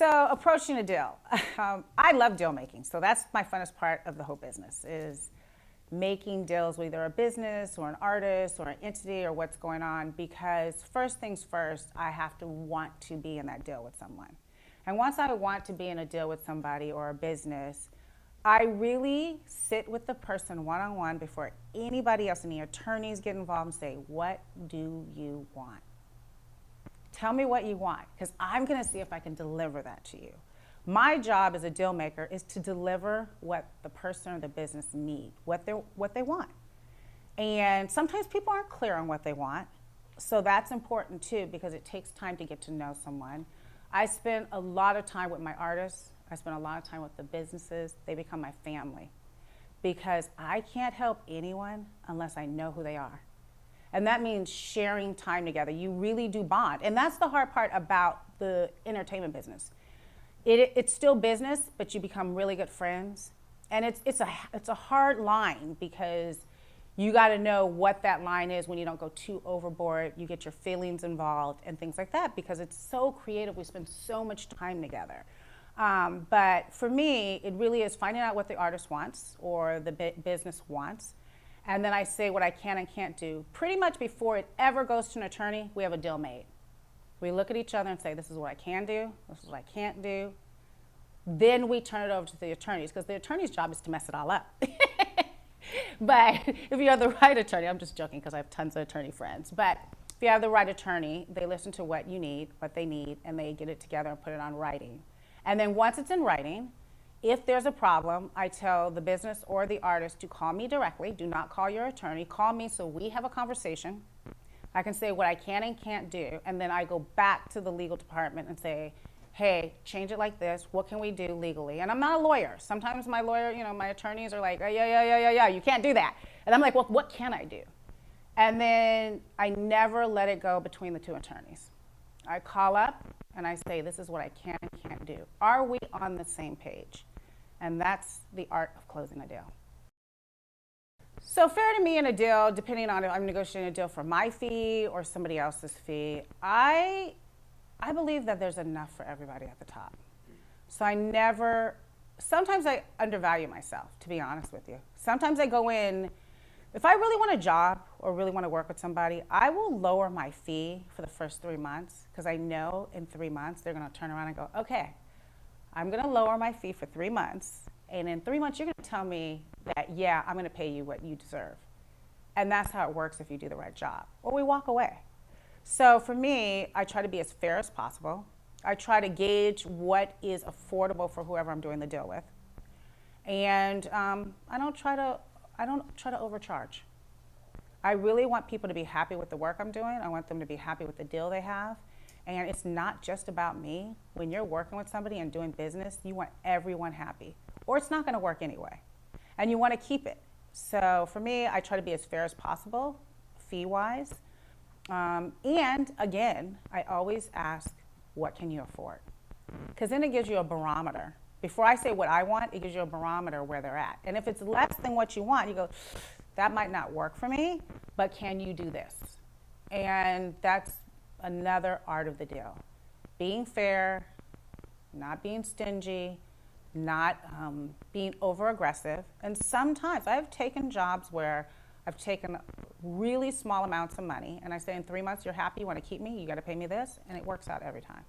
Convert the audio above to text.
So approaching a deal. I love deal making. So that's my funnest part of the whole business is making deals with either a business or an artist or an entity or what's going on, because first things first, I have to want to be in that deal with someone. And once I want to be in a deal with somebody or a business, I really sit with the person one-on-one before anybody else and the attorneys get involved and say, what do you want? Tell me what you want, because I'm going to see if I can deliver that to you. My job as a deal maker is to deliver what the person or the business need, what they want. And sometimes people aren't clear on what they want, so that's important too, because it takes time to get to know someone. I spend a lot of time with my artists. I spend a lot of time with the businesses. They become my family, because I can't help anyone unless I know who they are. And that means sharing time together. You really do bond. And that's the hard part about the entertainment business. It's still business, but you become really good friends. And it's a hard line, because you got to know what that line is when you don't go too overboard. You get your feelings involved and things like that, because it's so creative. We spend so much time together. But for me, it really is finding out what the artist wants or the business wants. And then I say what I can and can't do. Pretty much before it ever goes to an attorney, we have a deal made. We look at each other and say, this is what I can do, this is what I can't do. Then we turn it over to the attorneys, because the attorney's job is to mess it all up. But if you have the right attorney, I'm just joking because I have tons of attorney friends, but if you have the right attorney, they listen to what you need, what they need, and they get it together and put it on writing. And then once it's in writing, if there's a problem, I tell the business or the artist to call me directly. Do not call your attorney. Call me so we have a conversation. I can say what I can and can't do, and then I go back to the legal department and say, hey, change it like this. What can we do legally? And I'm not a lawyer. Sometimes my lawyer, my attorneys are like, yeah, you can't do that. And I'm like, well, what can I do? And then I never let it go between the two attorneys. I call up and I say, this is what I can and can't do. Are we on the same page? And that's the art of closing a deal. So fair to me in a deal, depending on if I'm negotiating a deal for my fee or somebody else's fee, I believe that there's enough for everybody at the top. So sometimes I undervalue myself, to be honest with you. Sometimes I go in, if I really want a job or really want to work with somebody, I will lower my fee for the first 3 months, because I know in 3 months they're going to turn around and go, okay, I'm going to lower my fee for 3 months, and in 3 months you're going to tell me that, yeah, I'm going to pay you what you deserve. And that's how it works if you do the right job. Or we walk away. So for me, I try to be as fair as possible. I try to gauge what is affordable for whoever I'm doing the deal with. And I don't try to overcharge. I really want people to be happy with the work I'm doing. I want them to be happy with the deal they have. And it's not just about me. When you're working with somebody and doing business, you want everyone happy, or it's not going to work anyway. And you want to keep it. So for me, I try to be as fair as possible, fee-wise. And again, I always ask, what can you afford? Because then it gives you a barometer. Before I say what I want, it gives you a barometer where they're at. And if it's less than what you want, you go, that might not work for me, but can you do this? And that's another art of the deal. Being fair, not being stingy, not being over-aggressive. And sometimes I've taken jobs where I've taken really small amounts of money, and I say, in 3 months, you're happy, you want to keep me, you got to pay me this, and it works out every time.